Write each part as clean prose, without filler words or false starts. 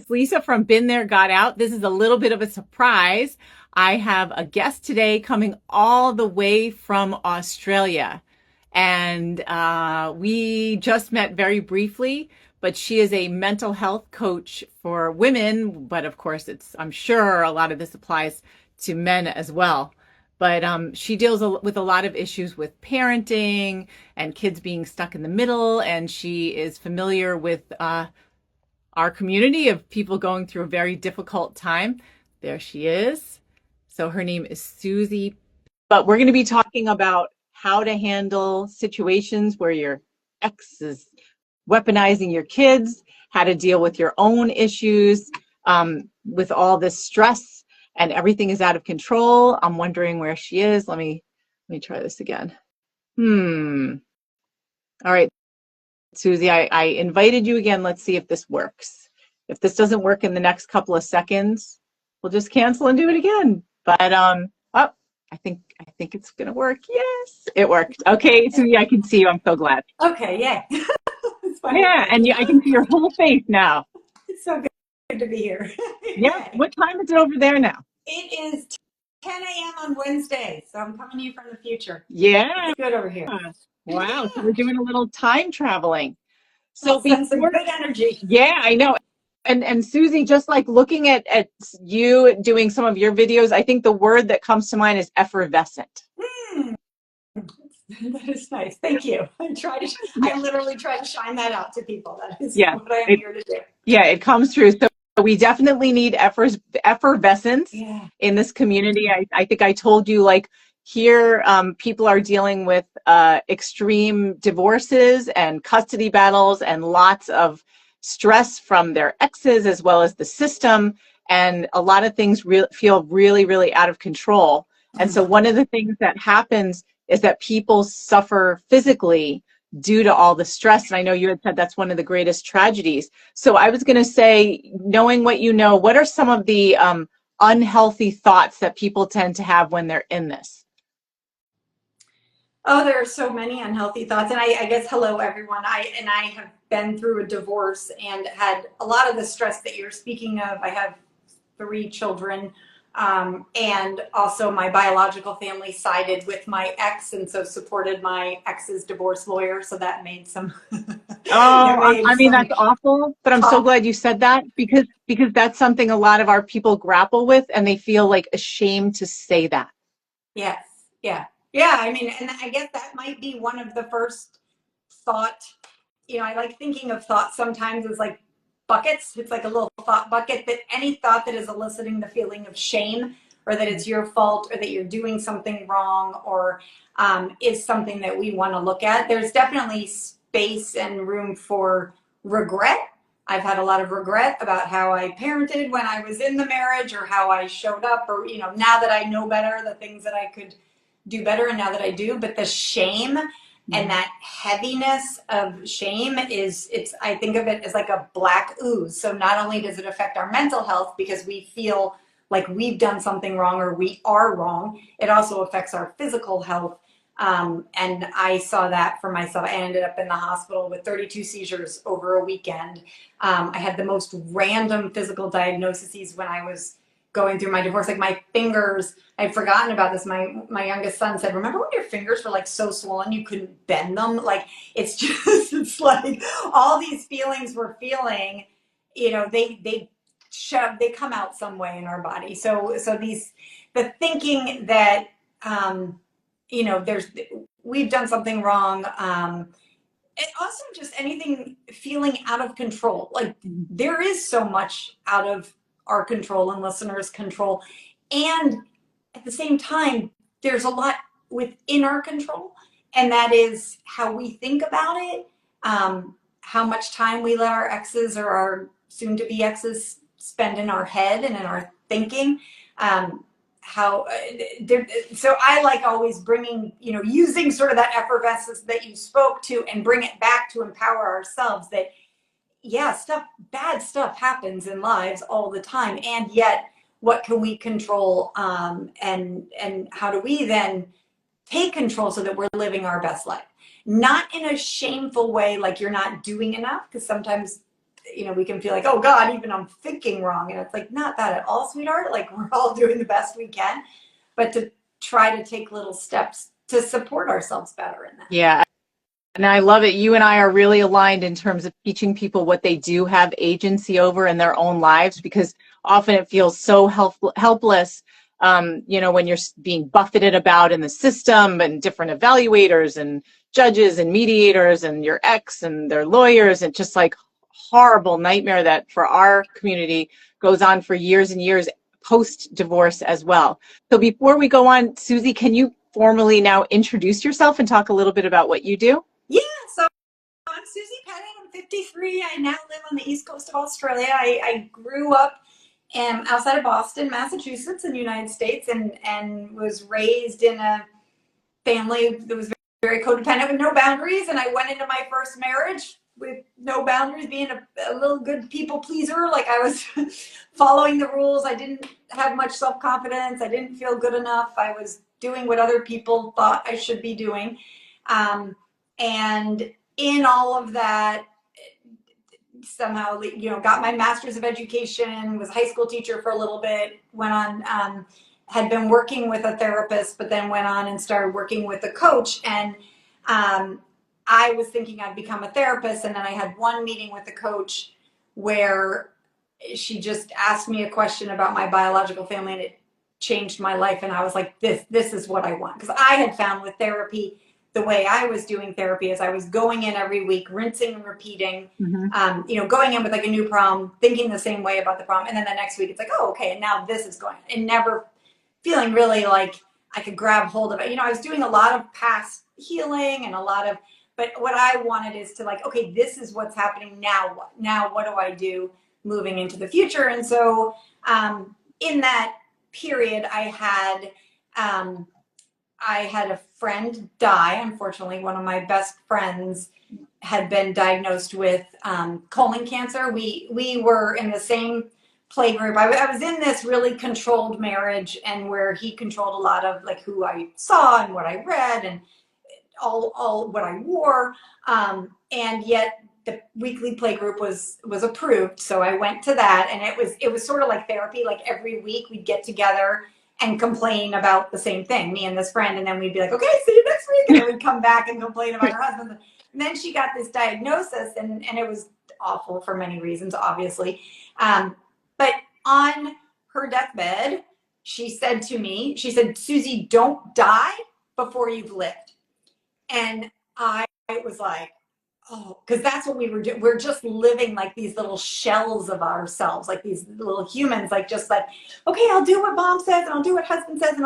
It's Lisa from Been There, Got Out. This is a little bit of a surprise. I have a guest today coming all the way from Australia. And we just met very briefly, but she is a mental health coach for women. But of course, I'm sure a lot of this applies to men as well. But she deals with a lot of issues with parenting and kids being stuck in the middle. And she is familiar with our community of people going through a very difficult time. There she is. So her name is Susie. But we're going to be talking about how to handle situations where your ex is weaponizing your kids, how to deal with your own issues with all this stress and everything is out of control. I'm wondering where she is. Let me try this again. All right. Susie, I invited you again. Let's see if this works. If this doesn't work in the next couple of seconds, we'll just cancel and do it again. But I think it's gonna work. Yes, it worked. Okay, Susie, I can see you. I'm so glad. Okay, yay. Yeah, and I can see your whole face now. It's so good to be here. Yeah. What time is it over there now? It is 10 a.m. on Wednesday, so I'm coming to you from the future. Yeah. It's good over here. Wow. Yeah. So we're doing a little time traveling. So send some good energy. Yeah, I know. And Susie, just like looking at you doing some of your videos, I think the word that comes to mind is effervescent. That is nice. Thank you. I literally try to shine that out to people. That is what I am here to do. Yeah, it comes through. So we definitely need effervescence in this community. I think I told you, like, here people are dealing with extreme divorces and custody battles and lots of stress from their exes as well as the system. And a lot of things feel really, really out of control. And so one of the things that happens is that people suffer physically due to all the stress. And I know you had said that's one of the greatest tragedies. So I was going to say, knowing what you know, what are some of the unhealthy thoughts that people tend to have when they're in this? Oh, there are so many unhealthy thoughts. And I guess, hello, everyone. I have been through a divorce and had a lot of the stress that you're speaking of. I have 3 children. And also my biological family sided with my ex and so supported my ex's divorce lawyer. So that made some. I mean, that's awful, but I'm so glad you said that because that's something a lot of our people grapple with and they feel like ashamed to say that. Yes. Yeah. Yeah. I mean, and I guess that might be one of the first thought, I like thinking of thoughts sometimes as like buckets. It's like a little thought bucket, that any thought that is eliciting the feeling of shame or that it's your fault or that you're doing something wrong or is something that we want to look at. There's definitely space and room for regret. I've had a lot of regret about how I parented when I was in the marriage or how I showed up or, now that I know better, the things that I could do better and now that I do. But the shame and that heaviness of shame I think of it as like a black ooze. So not only does it affect our mental health because we feel like we've done something wrong or we are wrong, it also affects our physical health. And I saw that for myself. I ended up in the hospital with 32 seizures over a weekend. I had the most random physical diagnoses when I was going through my divorce, like my fingers. I'd forgotten about this. My youngest son said, remember when your fingers were like so swollen you couldn't bend them? Like it's like all these feelings we're feeling, they come out some way in our body. So the thinking that we've done something wrong, and also just anything feeling out of control. Like there is so much out of our control and listeners' control. And at the same time, there's a lot within our control. And that is how we think about it, how much time we let our exes or our soon-to-be exes spend in our head and in our thinking. So I like always bringing, using sort of that effervescence that you spoke to and bring it back to empower ourselves that, bad stuff happens in lives all the time. And yet what can we control? And how do we then take control so that we're living our best life? Not in a shameful way, like you're not doing enough, because sometimes we can feel like, oh God, even I'm thinking wrong. And it's like, not that at all, sweetheart. Like, we're all doing the best we can, but to try to take little steps to support ourselves better in that. Yeah. And I love it. You and I are really aligned in terms of teaching people what they do have agency over in their own lives, because often it feels so helpless, when you're being buffeted about in the system and different evaluators and judges and mediators and your ex and their lawyers, and just like horrible nightmare that for our community goes on for years and years post divorce as well. So before we go on, Susie, can you formally now introduce yourself and talk a little bit about what you do? Yeah, so I'm Susie Pettit. I'm 53. I now live on the east coast of Australia. I grew up outside of Boston, Massachusetts, in the United States, and was raised in a family that was very codependent with no boundaries. And I went into my first marriage with no boundaries, being a little good people pleaser. Like, I was following the rules. I didn't have much self-confidence. I didn't feel good enough. I was doing what other people thought I should be doing. And in all of that, somehow, got my master's of education, was a high school teacher for a little bit, went on, had been working with a therapist, but then went on and started working with a coach. And I was thinking I'd become a therapist. And then I had one meeting with the coach where she just asked me a question about my biological family, and it changed my life. And I was like, this is what I want. Because I had found with therapy, the way I was doing therapy is I was going in every week, rinsing and repeating, going in with like a new problem, thinking the same way about the problem. And then the next week it's like, oh, okay. And now this is going, and never feeling really like I could grab hold of it. I was doing a lot of past healing and but what I wanted is to, like, okay, this is what's happening now. What do I do moving into the future? And so in that period, I had a friend die. Unfortunately, one of my best friends had been diagnosed with colon cancer. We were in the same play group. I was in this really controlled marriage, and where he controlled a lot of, like, who I saw and what I read and all what I wore. And yet the weekly play group was approved. So I went to that, and it was sort of like therapy. Like, every week we'd get together and complain about the same thing, me and this friend. And then we'd be like, okay, see you next week. And then we'd come back and complain about her husband. And then she got this diagnosis, and it was awful for many reasons, obviously. But on her deathbed, she said, Susie, don't die before you've lived. And I was like, oh, because that's what we were doing. We're just living like these little shells of ourselves, like these little humans, like, just like, okay, I'll do what mom says, and I'll do what husband says,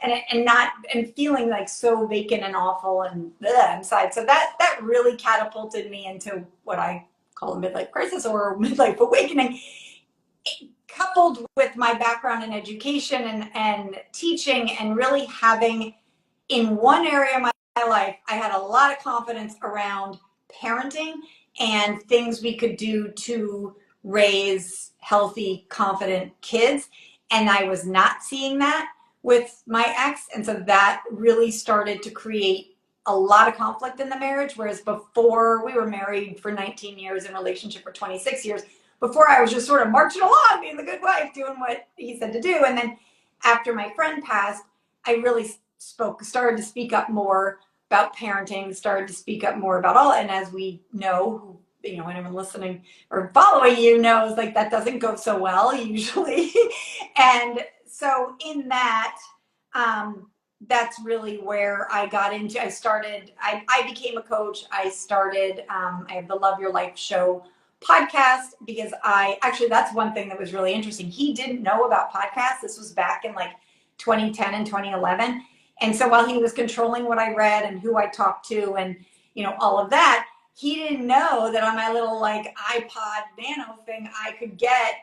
and feeling like so vacant and awful and inside. So that really catapulted me into what I call a midlife crisis or midlife awakening, coupled with my background in education and teaching, and really having, in one area of my life, I had a lot of confidence around parenting and things we could do to raise healthy, confident kids. And I was not seeing that with my ex. And so that really started to create a lot of conflict in the marriage. Whereas before, we were married for 19 years, in relationship for 26 years. Before, I was just sort of marching along, being the good wife, doing what he said to do. And then after my friend passed, I really started to speak up more about parenting, started to speak up more about all. And as we know, anyone listening or following knows, like, that doesn't go so well usually. And so in that, that's really where I got into. I became a coach. I have the Love Your Life show podcast, because that's one thing that was really interesting. He didn't know about podcasts. This was back in like 2010 and 2011. And so while he was controlling what I read and who I talked to and, all of that, he didn't know that on my little, like, iPod Nano thing, I could get,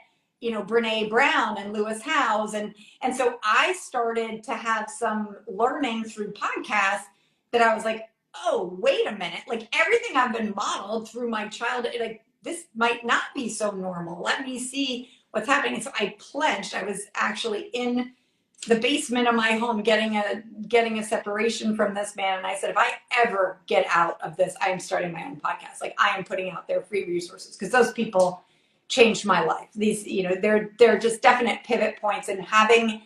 Brene Brown and Lewis Howes. And so I started to have some learning through podcasts that I was like, oh, wait a minute. Like, everything I've been modeled through my childhood, like, this might not be so normal. Let me see what's happening. And so I pledged. I was actually in the basement of my home getting a separation from this man. And I said, if I ever get out of this, I am starting my own podcast. Like, I am putting out there free resources, because those people changed my life. These, they're just definite pivot points, and having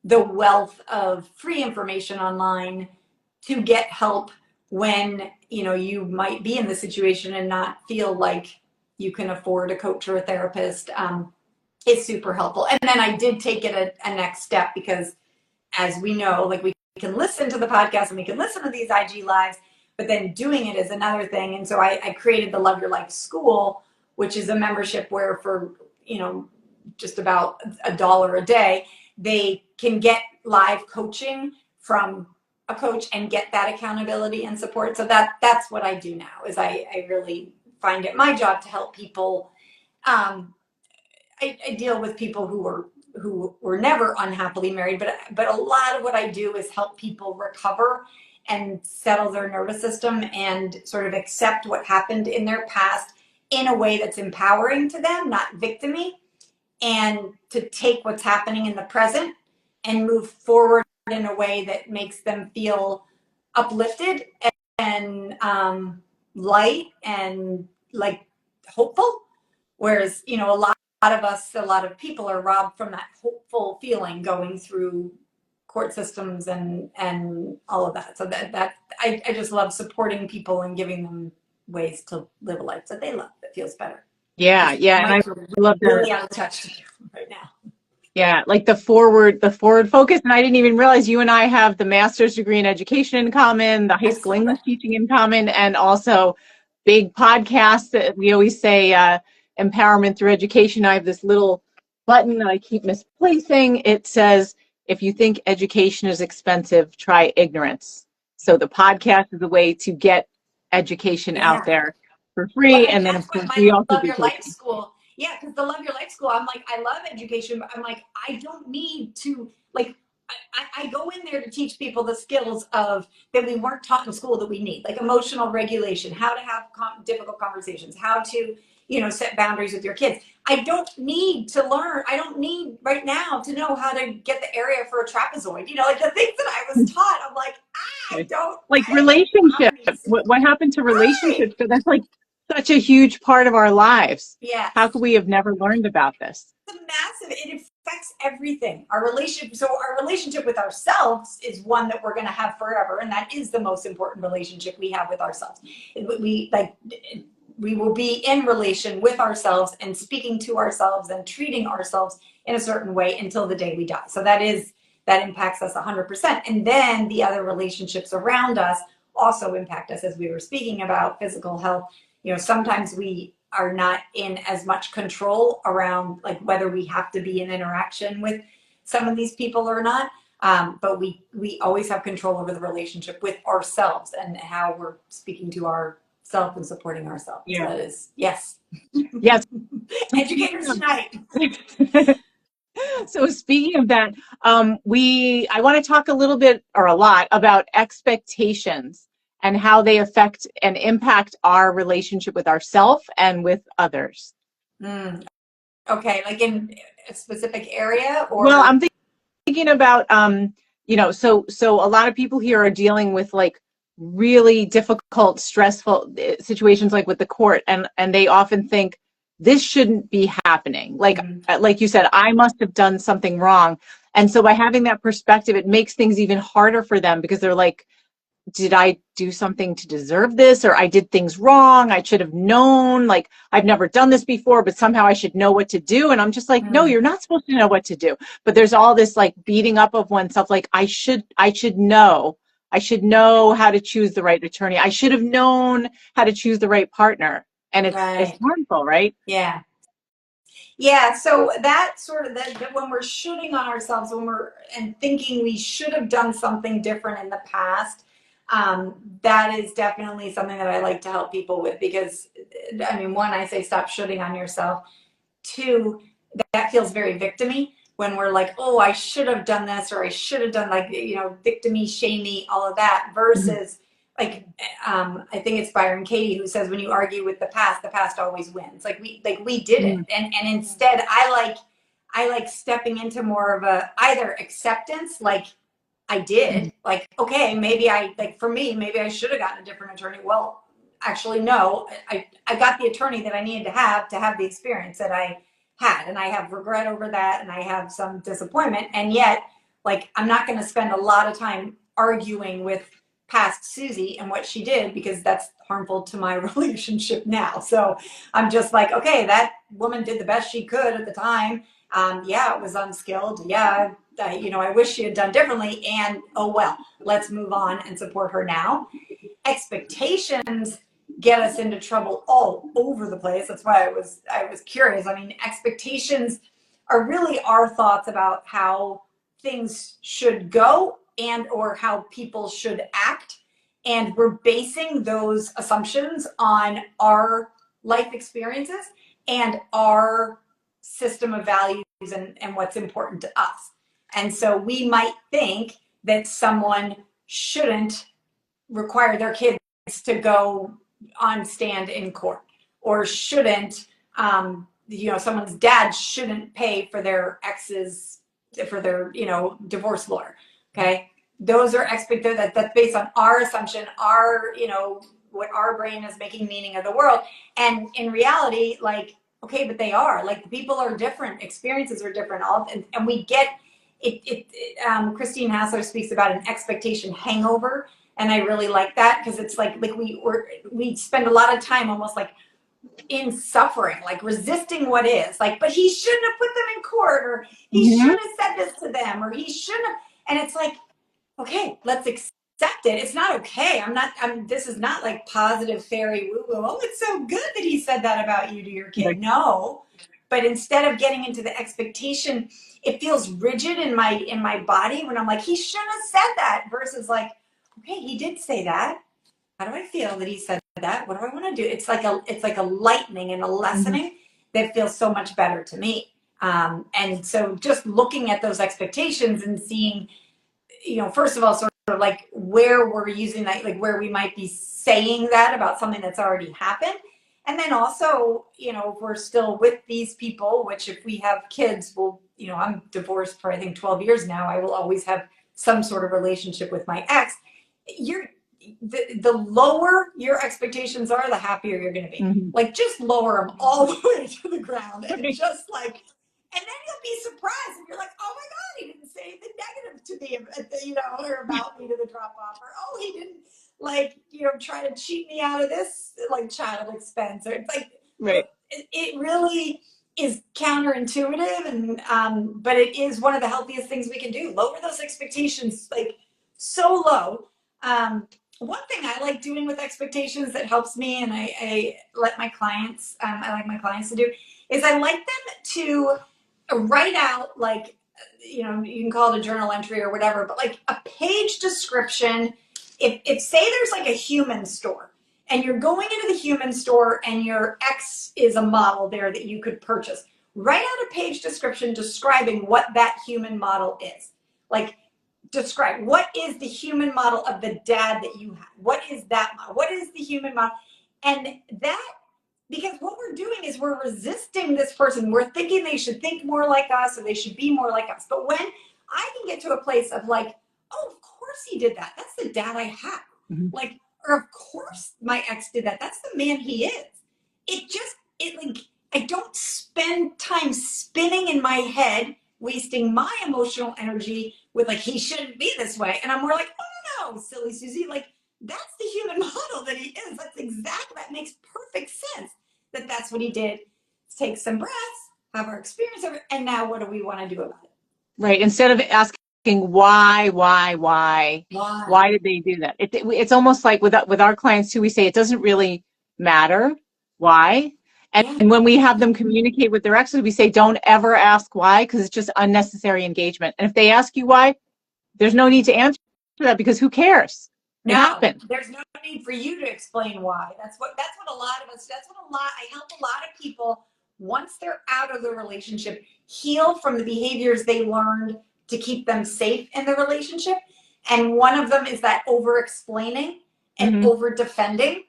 the wealth of free information online to get help when, you might be in the situation and not feel like you can afford a coach or a therapist, is super helpful. And then I did take it a next step, because as we know, like, we can listen to the podcast and we can listen to these IG lives, but then doing it is another thing. And so I created the Love Your Life School, which is a membership where for, just about $1 a day, they can get live coaching from a coach and get that accountability and support. So that's what I do now, is I really find it my job to help people. I deal with people who were never unhappily married, but a lot of what I do is help people recover and settle their nervous system and sort of accept what happened in their past in a way that's empowering to them, not victimy, and to take what's happening in the present and move forward in a way that makes them feel uplifted and light and like hopeful. Whereas, a lot of people are robbed from that hopeful feeling going through court systems and all of that. So that I just love supporting people and giving them ways to live a life that they love, that feels better. Yeah, yeah, and I love that. Really out of touch right now. Yeah, like the forward focus. And I didn't even realize you and I have the master's degree in education in common, the high school English teaching in common, and also big podcasts that we always say, empowerment through education. I have this little button that I keep misplacing. It says, if you think education is expensive, try ignorance. So the podcast is a way to get education out there for free. Well, and then, that's of what course, my we also Love do Your Life coaching. School. Yeah, because the Love Your Life School, I'm like, I love education, but I'm like, I don't need to, like, I go in there to teach people the skills of that we weren't taught in school that we need, like emotional regulation, how to have difficult conversations, how to, set boundaries with your kids. I don't need to learn. I don't need right now to know how to get the area for a trapezoid. Like the things that I was taught. I'm like, I don't. Like I don't relationship. have these. What happened to Right. relationships? So that's like such a huge part of our lives. Yes. How could we have never learned about this? It's massive. It affects everything. Our relationship. So our relationship with ourselves is one that we're going to have forever, and that is the most important relationship we have with ourselves. We will be in relation with ourselves and speaking to ourselves and treating ourselves in a certain way until the day we die. So that impacts us 100%. And then the other relationships around us also impact us, as we were speaking about physical health. Sometimes we are not in as much control around like whether we have to be in interaction with some of these people or not. But we always have control over the relationship with ourselves and how we're speaking to ourselves and supporting ourselves. Yeah. So that is, yes. Yes. Educators unite. So speaking of that, I want to talk a little bit or a lot about expectations and how they affect and impact our relationship with ourselves and with others. Okay, like in a specific area, or? Well, I'm thinking about, so a lot of people here are dealing with like really difficult, stressful situations, like with the court, and they often think this shouldn't be happening. Like you said, I must have done something wrong. And so by having that perspective, it makes things even harder for them, because they're like, did I do something to deserve this? Or I did things wrong. I should have known, like, I've never done this before, but somehow I should know what to do. And I'm just like, no, you're not supposed to know what to do. But there's all this like beating up of oneself. Like, I should know how to choose the right attorney. I should have known how to choose the right partner. And it's harmful, right? Yeah. Yeah, so that sort of that when we're shooting on ourselves, and thinking we should have done something different in the past, that is definitely something that I like to help people with, because I mean, one, I say stop shooting on yourself. Two, that feels very victim-y when we're like, oh, I should have done this, or I should have done, like, victim-y, shamey, all of that, versus like, I think it's Byron Katie who says, when you argue with the past always wins. Like we did it. And instead I like stepping into more of a either acceptance, like I did, like, okay, maybe for me, maybe I should have gotten a different attorney. Well, actually, no, I got the attorney that I needed to have the experience that I had. And I have regret over that. And I have some disappointment. And yet, like, I'm not going to spend a lot of time arguing with past Susie and what she did, because that's harmful to my relationship now. So I'm just like, okay, that woman did the best she could at the time. Yeah, it was unskilled. Yeah, I wish she had done differently. And oh well, let's move on and support her now. Expectations get us into trouble all over the place. That's why I was curious. I mean, expectations are really our thoughts about how things should go and or how people should act, and we're basing those assumptions on our life experiences and our system of values and what's important to us. And so we might think that someone shouldn't require their kids to go on stand in court, or shouldn't, someone's dad shouldn't pay for their ex's, for their, divorce lawyer. Okay. Those are expected, that's based on our assumption, our, what our brain is making meaning of the world. And in reality, like, okay, but they are, like, people are different, experiences are different, and we get it. Christine Hassler speaks about an expectation hangover, and I really like that, because it's like we spend a lot of time almost like in suffering, like resisting what is, like, but he shouldn't have put them in court, or he Mm-hmm. shouldn't have said this to them, or he shouldn't have. And it's like, okay, let's accept it. It's not okay. This is not like positive fairy woo woo. Oh, it's so good that he said that about you to your kid. Right. No. But instead of getting into the expectation, it feels rigid in my body when I'm like, he shouldn't have said that, versus like, okay, he did say that. How do I feel that he said that? What do I want to do? It's like a lightening and a Mm-hmm. lessening that feels so much better to me. And so just looking at those expectations and seeing, first of all, sort of like where we're using that, like where we might be saying that about something that's already happened. And then also, if we're still with these people, which if we have kids, I'm divorced for I think 12 years now. I will always have some sort of relationship with my ex. You're the lower your expectations are, the happier you're going to be. Mm-hmm. Like, just lower them all the way to the ground, and Right. just like, and then you'll be surprised, and you're like, oh my god, he didn't say anything negative to me, or about me to the drop off, or oh, he didn't, like, try to cheat me out of this, like, child expense, or it's like, Right. it really is counterintuitive, and but it is one of the healthiest things we can do. Lower those expectations, like, so low. One thing I like doing with expectations that helps me, and I let my clients, I like my clients to do, is I like them to write out, like, you can call it a journal entry or whatever, but like a page description. If say there's like a human store, and you're going into the human store and your ex is a model there that you could purchase, write out a page description describing what that human model is. Like, describe what is the human model of the dad that you have. What is that model? What is the human model? And that, because what we're doing is we're resisting this person. We're thinking they should think more like us, or they should be more like us. But when I can get to a place of like, oh, of course he did that. That's the dad I have. Mm-hmm. Like, or of course my ex did that. That's the man he is. It like, I don't spend time spinning in my head, wasting my emotional energy with like, he shouldn't be this way. And I'm more like, oh no, silly Susie, like, that's the human model that he is. That makes perfect sense that that's what he did. Let's take some breaths, have our experience of it, and now what do we want to do about it? Right. Instead of asking why, Why? why did they do that? It's almost like with our clients too, we say it doesn't really matter why. Yeah. And when we have them communicate with their exes, we say, don't ever ask why, because it's just unnecessary engagement. And if they ask you why, there's no need to answer that, because who cares? It No, happened. there's no need for you to explain why. That's what a lot of us, I help a lot of people, once they're out of the relationship, heal from the behaviors they learned to keep them safe in the relationship. And one of them is that over explaining and Mm-hmm. over defending,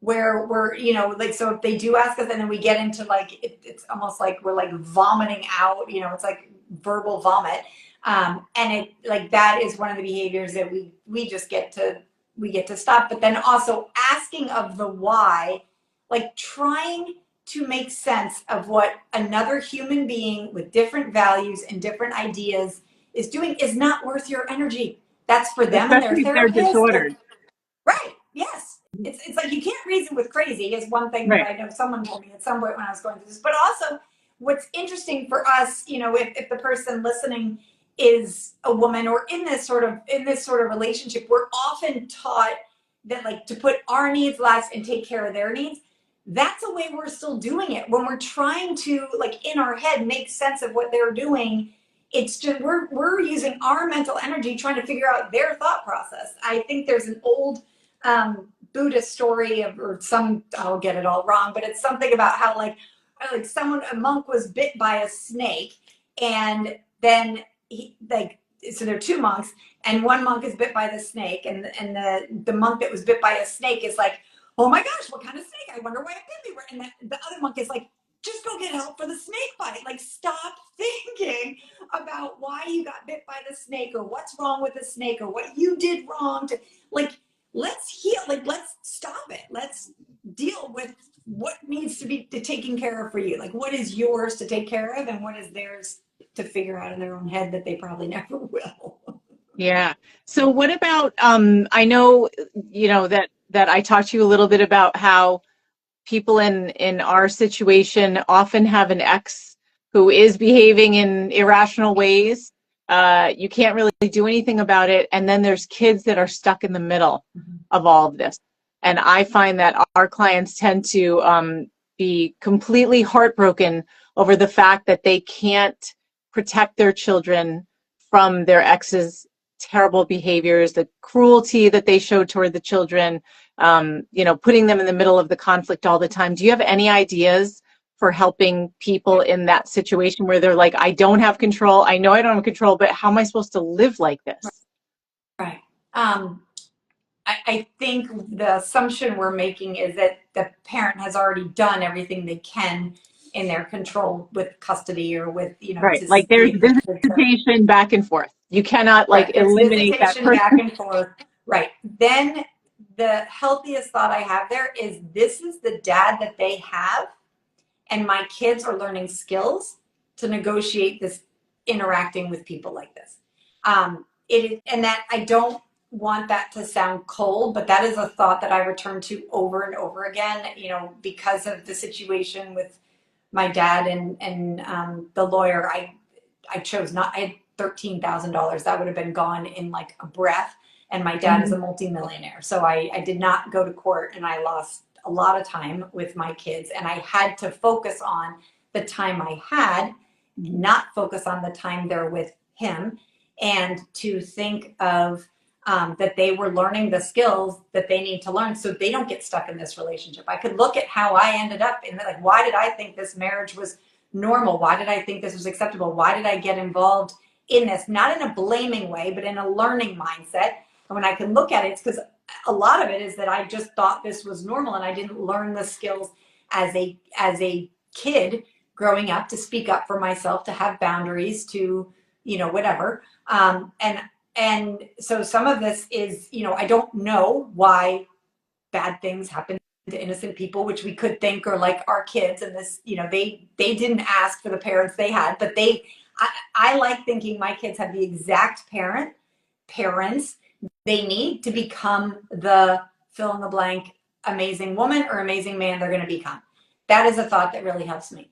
where we're, like, so if they do ask us, and then we get into like, it's almost like we're like vomiting out, it's like verbal vomit. And it, like, that is one of the behaviors that we just get to we get to stop. But then also asking of the why, like trying to make sense of what another human being with different values and different ideas is doing is not worth your energy. That's for them and their Especially if they're therapist. disordered. Right. Yes. It's like you can't reason with crazy is one thing that Right. I know someone told me at some point when I was going through this. But also what's interesting for us, if the person listening is a woman or in this sort of relationship, we're often taught that like to put our needs last and take care of their needs. That's a way we're still doing it. When we're trying to like in our head make sense of what they're doing, it's just we're using our mental energy trying to figure out their thought process. I think there's an old Buddhist story or some, I'll get it all wrong, but it's something about how like a monk was bit by a snake, and then so there are two monks, and one monk is bit by the snake, and the monk that was bit by a snake is like, oh my gosh, what kind of snake? I wonder why it bit me. And the other monk is like, just go get help for the snake bite. Like, stop thinking about why you got bit by the snake or what's wrong with the snake or what you did wrong to like, let's heal. Like, let's stop it. Let's deal with what needs to be taken care of for you. Like, what is yours to take care of and what is theirs to figure out in their own head that they probably never will. Yeah. So what about, I know, that I talked to you a little bit about how people in our situation often have an ex who is behaving in irrational ways. You can't really do anything about it. And then there's kids that are stuck in the middle of all of this. And I find that our clients tend to be completely heartbroken over the fact that they can't protect their children from their ex's terrible behaviors, the cruelty that they showed toward the children, putting them in the middle of the conflict all the time. Do you have any ideas for helping people in that situation where they're like, I don't have control. I know I don't have control, but how am I supposed to live like this? Right. I think the assumption we're making is that the parent has already done everything they can in their control with custody or with, Right. to Like be there's able to. visitation back and forth. You cannot like Right. There's eliminate that visitation back person. and forth. Right. Then the healthiest thought I have there is this is the dad that they have, and my kids are learning skills to negotiate this interacting with people like this. And that I don't want that to sound cold, but that is a thought that I return to over and over again, because of the situation with my dad and the lawyer. I chose not. I had $13,000 that would have been gone in like a breath. And my dad is a multimillionaire, so I did not go to court, and I lost a lot of time with my kids, and I had to focus on the time I had, not focus on the time they're with him, and to think of that they were learning the skills that they need to learn so they don't get stuck in this relationship. I could look at how I ended up in like, why did I think this marriage was normal? Why did I think this was acceptable? Why did I get involved in this? Not in a blaming way, but in a learning mindset. And when I can look at it, it's because a lot of it is that I just thought this was normal and I didn't learn the skills as a kid growing up to speak up for myself, to have boundaries, to whatever. And so some of this is, I don't know why bad things happen to innocent people, which we could think are like our kids, and this, they didn't ask for the parents they had, but I like thinking my kids have the exact parents they need to become the fill in the blank amazing woman or amazing man they're going to become. That is a thought that really helps me.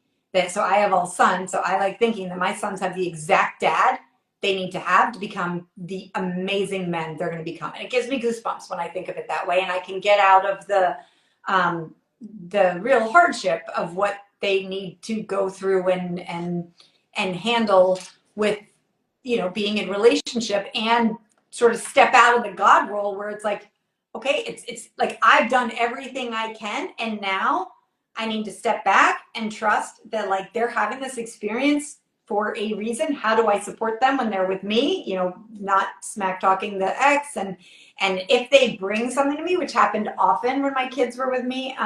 So I have all sons, so I like thinking that my sons have the exact dad they need to have to become the amazing men they're going to become. And it gives me goosebumps when I think of it that way. And I can get out of the real hardship of what they need to go through and handle with, being in relationship, and sort of step out of the God role where it's like, okay, it's like I've done everything I can, and now I need to step back and trust that like they're having this experience for a reason. How do I support them when they're with me? Not smack talking the ex, and if they bring something to me, which happened often when my kids were with me,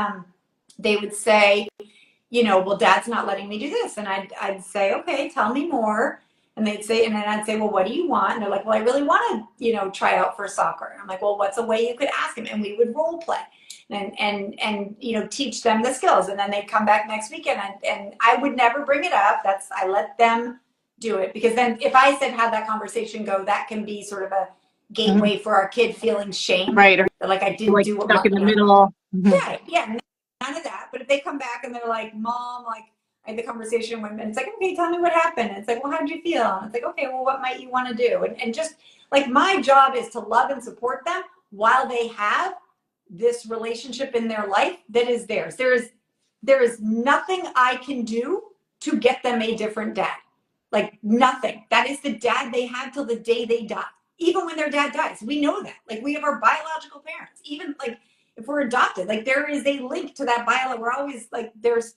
they would say, well, dad's not letting me do this, and I'd say, okay, tell me more. And they'd say, and then I'd say, well, what do you want? And they're like, well, I really want to, try out for soccer. And I'm like, well, what's a way you could ask him? And we would role play and teach them the skills. And then they'd come back next weekend, and I would never bring it up. I let them do it, because then if I said have that conversation go, that can be sort of a Mhm. gateway for our kid feeling shame Right. Or that like I didn't like do what stuck in the middle. Mhm. yeah, yeah, none of that. But if they come back and they're like, Mom, like I had the conversation with, and it's like, okay, tell me what happened. And it's like, well, how did you feel? And it's like, okay, well, what might you want to do? And just like my job is to love and support them while they have this relationship in their life that is theirs. There is nothing I can do to get them a different dad. Like nothing. That is the dad they have till the day they die. Even when their dad dies, we know that. Like we have our biological parents. Even like if we're adopted, like there is a link to that bio. We're always like there is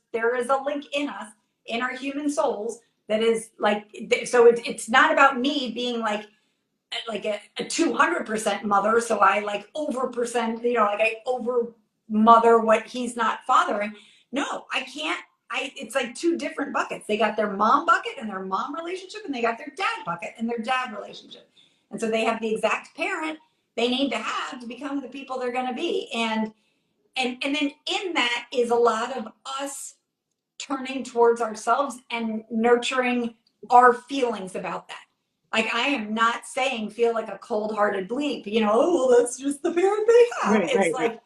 a link in us, in our human souls, that is like, so it's not about me being like a 200% mother, so I like over percent, like I over mother what he's not fathering. No, I can't. It's like two different buckets. They got their mom bucket and their mom relationship, and they got their dad bucket and their dad relationship. And so they have the exact parent they need to have to become the people they're going to be. And then in that is a lot of us turning towards ourselves and nurturing our feelings about that. Like I am not saying feel like a cold-hearted bleep, oh, well, that's just the parent they have. Right, It's right, right. like,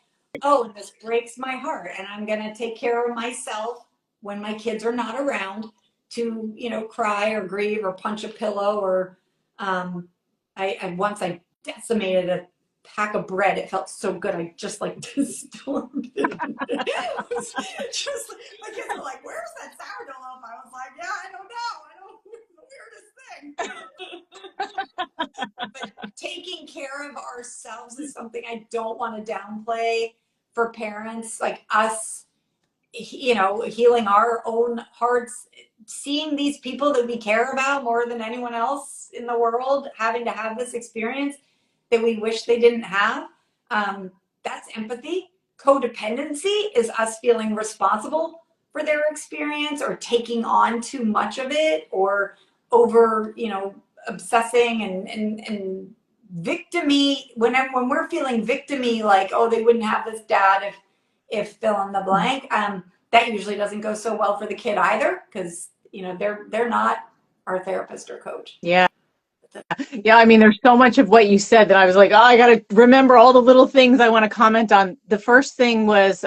oh, this breaks my heart, and I'm gonna take care of myself when my kids are not around to, cry or grieve or punch a pillow or I decimated a pack of bread. It felt so good. I just like stormed it. It was just my kids were like, "Where's that sourdough loaf?" I was like, "Yeah, I don't know. I don't. It's the weirdest thing." But taking care of ourselves is something I don't want to downplay for parents like us. Healing our own hearts, seeing these people that we care about more than anyone else in the world having to have this experience that we wish they didn't have. That's empathy. Codependency is us feeling responsible for their experience or taking on too much of it or over, obsessing and victimy. When we're feeling victimy, like, oh, they wouldn't have this dad if fill in the blank. That usually doesn't go so well for the kid either, because they're not our therapist or coach. Yeah. Yeah, I mean, there's so much of what you said that I was like, oh, I got to remember all the little things I want to comment on. The first thing was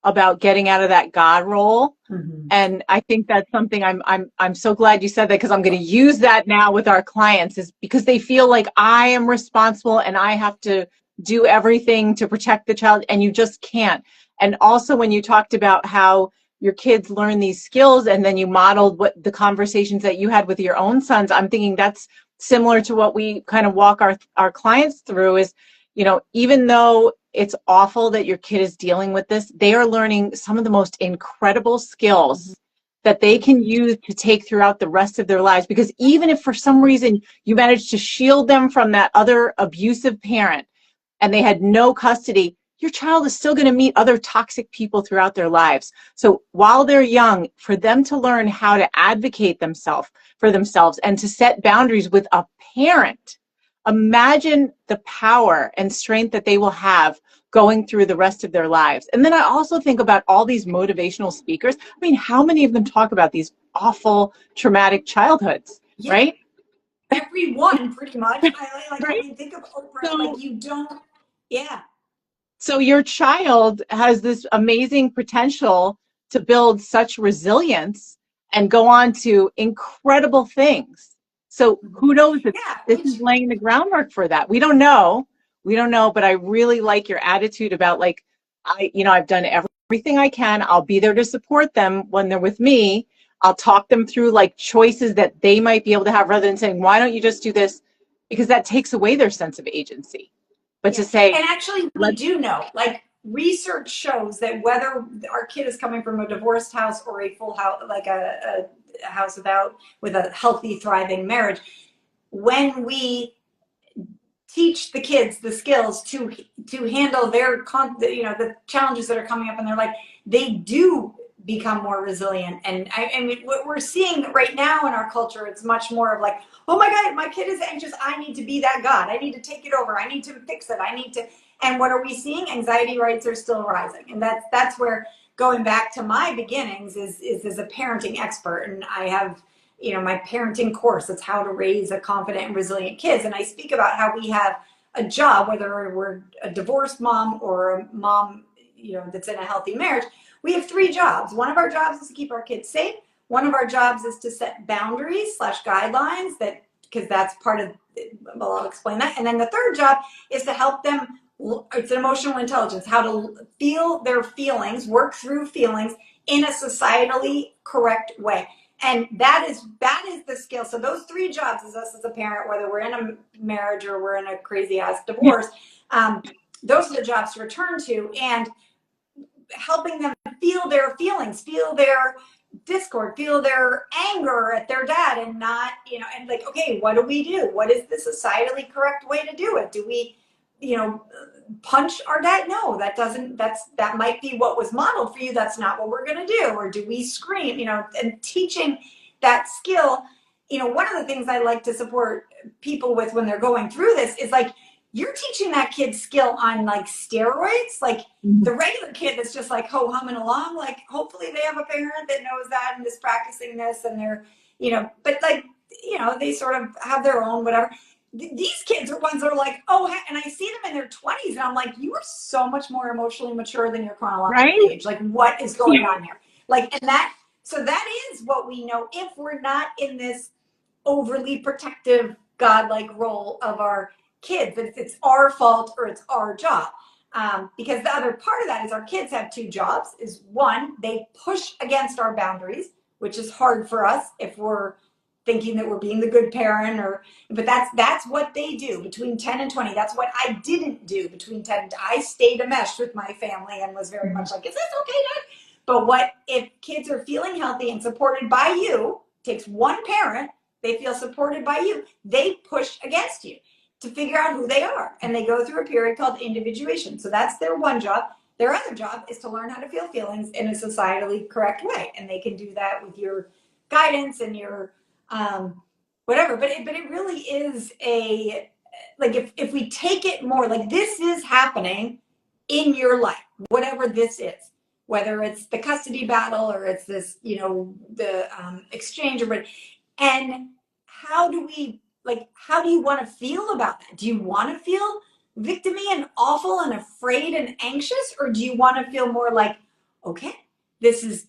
about getting out of that God role. Mm-hmm. And I think that's something I'm so glad you said that, because I'm going to use that now with our clients, is because they feel like I am responsible and I have to do everything to protect the child, and you just can't. And also when you talked about how your kids learn these skills and then you modeled what the conversations that you had with your own sons, I'm thinking that's similar to what we kind of walk our clients through is, even though it's awful that your kid is dealing with this, they are learning some of the most incredible skills that they can use to take throughout the rest of their lives. Because even if for some reason you manage to shield them from that other abusive parent and they had no custody, your child is still going to meet other toxic people throughout their lives. So while they're young, for them to learn how to advocate for themselves and to set boundaries with a parent, imagine the power and strength that they will have going through the rest of their lives. And then I also think about all these motivational speakers. I mean, how many of them talk about these awful, traumatic childhoods, Yeah, right? everyone pretty much. I Right. mean, think of Oprah. So Like you don't. Yeah, So your child has this amazing potential to build such resilience and go on to incredible things. So who knows if yeah. this is laying the groundwork for that? We don't know. We don't know, but I really like your attitude about like, I've done everything I can. I'll be there to support them when they're with me. I'll talk them through like choices that they might be able to have rather than saying, why don't you just do this? Because that takes away their sense of agency. But to Yeah. say, And actually, we let's do know, like, research shows that whether our kid is coming from a divorced house or a full house, like a house with a healthy, thriving marriage, when we teach the kids the skills to handle the challenges that are coming up in their life, they do become more resilient. And I mean, what we're seeing right now in our culture, it's much more of like, oh my God, my kid is anxious. I need to be that God. I need to take it over. I need to fix it. I need to. And what are we seeing? Anxiety rates are still rising. And that's where, going back to my beginnings, is as a parenting expert. And I have, my parenting course. It's how to raise a confident and resilient kids. And I speak about how we have a job, whether we're a divorced mom or a mom, that's in a healthy marriage. We have 3 jobs. One of our jobs is to keep our kids safe. One of our jobs is to set boundaries / guidelines, because that's part of, well, I'll explain that. And then the third job is to help them. It's an emotional intelligence, how to feel their feelings, work through feelings in a societally correct way. And that is the skill. So those 3 jobs as us as a parent, whether we're in a marriage or we're in a crazy ass divorce, those are the jobs to return to, and helping them feel their feelings, feel their discord, feel their anger at their dad, and not, and like, okay, what do we do? What is the societally correct way to do it? Do we, punch our dad? No, that might be what was modeled for you. That's not what we're going to do. Or do we scream, and teaching that skill. One of the things I like to support people with when they're going through this is like, you're teaching that kid skill on like steroids. Like the regular kid that's just like humming along, like hopefully they have a parent that knows that and is practicing this, and they're, but like, they sort of have their own whatever. These kids are ones that are like, oh, and I see them in their 20s, and I'm like, you are so much more emotionally mature than your chronological Right? age. Like, what is going on here? Like, so that is what we know if we're not in this overly protective, godlike role of our kids, that it's our fault or it's our job. Because the other part of that is our kids have 2 jobs. Is one, they push against our boundaries, which is hard for us if we're thinking that we're being the good parent, but that's what they do between 10 and 20. That's what I didn't do between 10 and I stayed enmeshed with my family and was very much like, is this okay, Dad? But what if kids are feeling healthy and supported by you? Takes one parent. They feel supported by you. They push against you to figure out who they are. And they go through a period called individuation. So that's their one job. Their other job is to learn how to feel feelings in a societally correct way. And they can do that with your guidance and your whatever. But it really is like, if we take it more like this is happening in your life, whatever this is, whether it's the custody battle or it's this, the exchange or whatever. And how do you want to feel about that? Do you want to feel victimy and awful and afraid and anxious? Or do you want to feel more like, okay, this is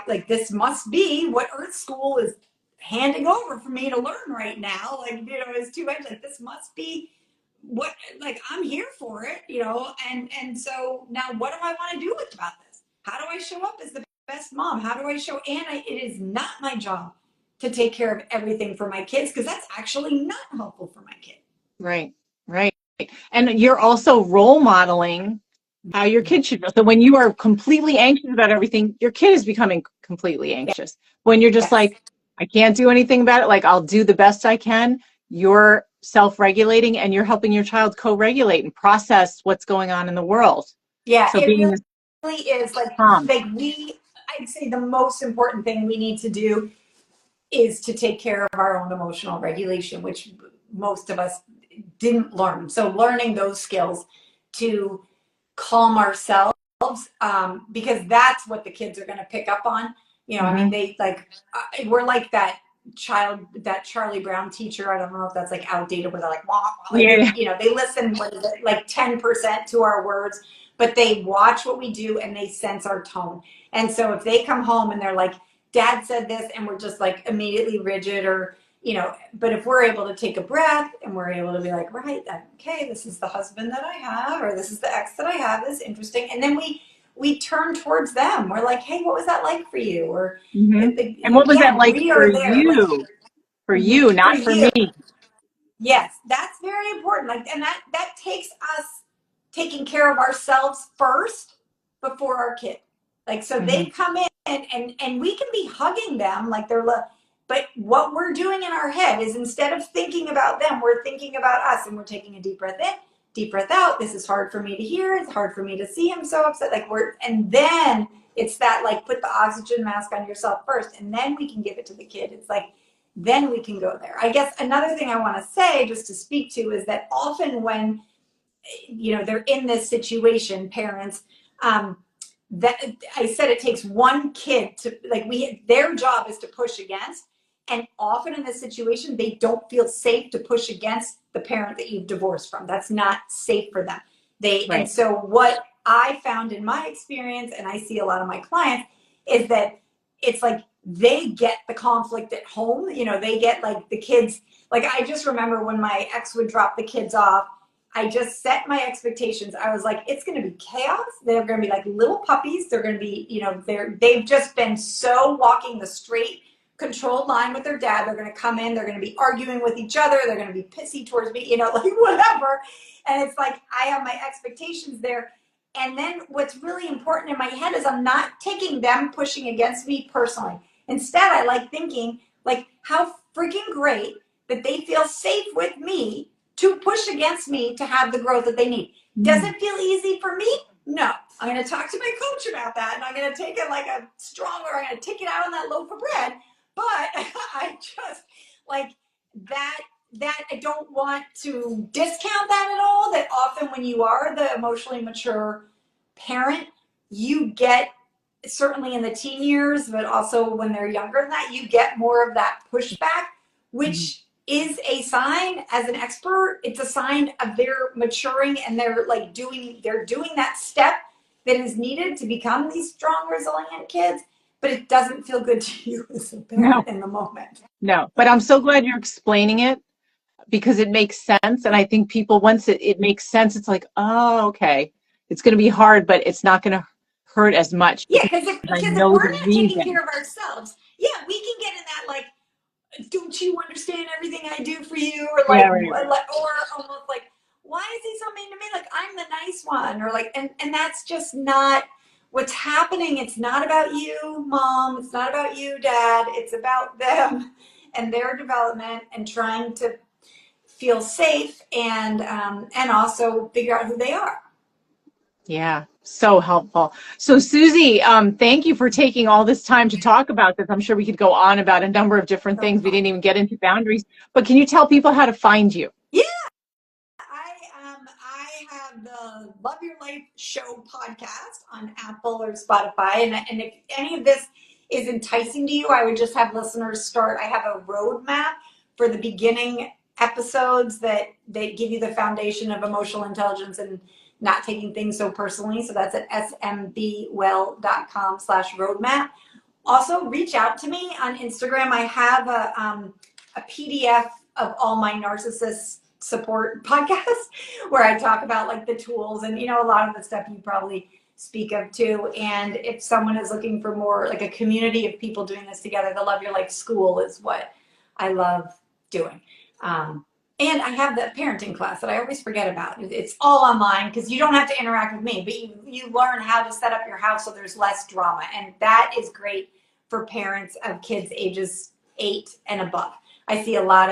like, this must be what Earth School is handing over for me to learn right now. Like, it's too much. Like, this must be what, like, I'm here for it, and so now what do I want to do about this? How do I show up as the best mom? How do I show, it is not my job to take care of everything for my kids, because that's actually not helpful for my kid. Right. Right. And you're also role modeling how your kid should feel. So when you are completely anxious about everything, your kid is becoming completely anxious. When you're just Yes. like, I can't do anything about it, like I'll do the best I can, you're self-regulating and you're helping your child co-regulate and process what's going on in the world. Yeah, So it being really is like calm. I'd say the most important thing we need to do is to take care of our own emotional regulation, which most of us didn't learn. So learning those skills to calm ourselves, because that's what the kids are going to pick up on. I mean, they like, we're like that Charlie Brown teacher. I don't know if that's like outdated, where they're like, wah, wah. Like Yeah. they listen, what is it, like 10% to our words, but they watch what we do and they sense our tone. And so if they come home and they're like, Dad said this, and we're just like immediately rigid, or but if we're able to take a breath and we're able to be like, right, okay, this is the husband that I have, or this is the ex that I have, this is interesting. And then we turn towards them. We're like, hey, what was that like for you? Or And what was that again, like we for are there. Like, you? For you, for not for you. me. Yes, that's very important. Like, and that takes us taking care of ourselves first before our kid. Like, so they come in and we can be hugging them like they're but what we're doing in our head is, instead of thinking about them, we're thinking about us, and we're taking a deep breath in deep breath out. This is hard for me to hear. It's hard for me to see. I'm so upset. Like and then it's that like put the oxygen mask on yourself first, and then we can give it to the kid. It's like, then we can go there. I guess another thing I want to say, just to speak to, is that often when, they're in this situation, parents, that I said it takes one kid to their job is to push against. And often in this situation, they don't feel safe to push against the parent that you've divorced from. That's not safe for them. And so what I found in my experience, and I see a lot of my clients, is that it's like they get the conflict at home. They get like the kids. Like I just remember when my ex would drop the kids off, I just set my expectations. I was like, it's going to be chaos. They're going to be like little puppies. They're going to be, they've just been so walking the straight, controlled line with their dad. They're going to come in. They're going to be arguing with each other. They're going to be pissy towards me, like whatever. And it's like, I have my expectations there. And then what's really important in my head is I'm not taking them pushing against me personally. Instead, I like thinking like how freaking great that they feel safe with me to push against me to have the growth that they need. Does it feel easy for me? No. I'm going to talk to my coach about that, and I'm going to take it like a stronger, I'm going to take it out on that loaf of bread. But I just like that I don't want to discount that at all, that often when you are the emotionally mature parent, you get, certainly in the teen years, but also when they're younger than that, you get more of that pushback, which is a sign, as an expert, it's a sign of their maturing, and they're doing that step that is needed to become these strong, resilient kids. But it doesn't feel good to you as a parent in the moment. No, but I'm so glad you're explaining it, because it makes sense. And I think people, once it makes sense, it's like, oh, okay, it's going to be hard, but it's not going to hurt as much. Yeah, because if know we're the not reason. taking care of ourselves, yeah, we can get in that like, don't you understand everything I do for you? Or like, or almost like, why is he so mean to me? Like, I'm the nice one. Or like, and that's just not what's happening. It's not about you, mom. It's not about you, dad. It's about them and their development and trying to feel safe and also figure out who they are. Yeah, so helpful. So Susie, thank you for taking all this time to talk about this. I'm sure we could go on about a number of different things. We didn't even get into boundaries, but can you tell people how to find you? Yeah, I have the Love Your Life Show podcast on Apple or Spotify, and if any of this is enticing to you, I would just have listeners start. I have a roadmap for the beginning episodes that give you the foundation of emotional intelligence and not taking things so personally. So that's at smbwell.com/roadmap. Also, reach out to me on Instagram. I have a PDF of all my narcissist support podcasts where I talk about like the tools and, a lot of the stuff you probably speak of too. And if someone is looking for more like a community of people doing this together, the Love Your Life School is what I love doing. And I have the parenting class that I always forget about. It's all online because you don't have to interact with me, but you learn how to set up your house so there's less drama. And that is great for parents of kids ages 8 and above. I get a lot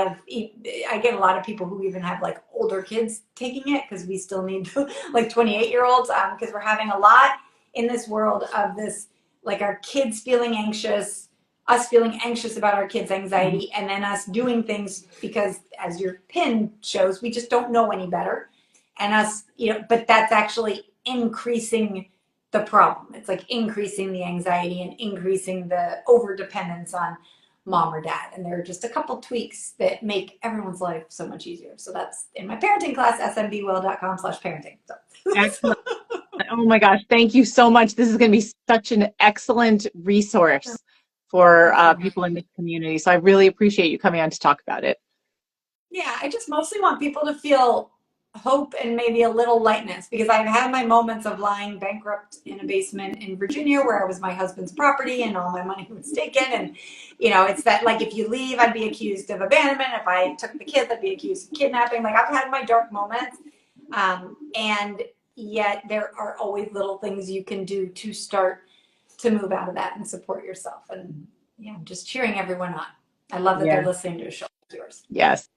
of people who even have like older kids taking it because we still need like 28-year-olds because we're having a lot in this world of this, like our kids feeling anxious, us feeling anxious about our kids' anxiety, and then us doing things because, as your pin shows, we just don't know any better. And us, but that's actually increasing the problem. It's like increasing the anxiety and increasing the over dependence on mom or dad. And there are just a couple tweaks that make everyone's life so much easier. So that's in my parenting class, smbwell.com/parenting. So. Excellent. Oh my gosh, thank you so much. This is going to be such an excellent resource for people in this community. So I really appreciate you coming on to talk about it. Yeah, I just mostly want people to feel hope and maybe a little lightness, because I've had my moments of lying bankrupt in a basement in Virginia where I was my husband's property and all my money was taken. And, it's that like if you leave, I'd be accused of abandonment. If I took the kids, I'd be accused of kidnapping. Like I've had my dark moments. And yet there are always little things you can do to start to move out of that and support yourself. And yeah, I'm just cheering everyone on. I love that they're listening to a show like yours. Yes.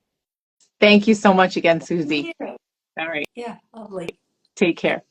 Thank you so much again, Susie. All right. Yeah, lovely. Take care.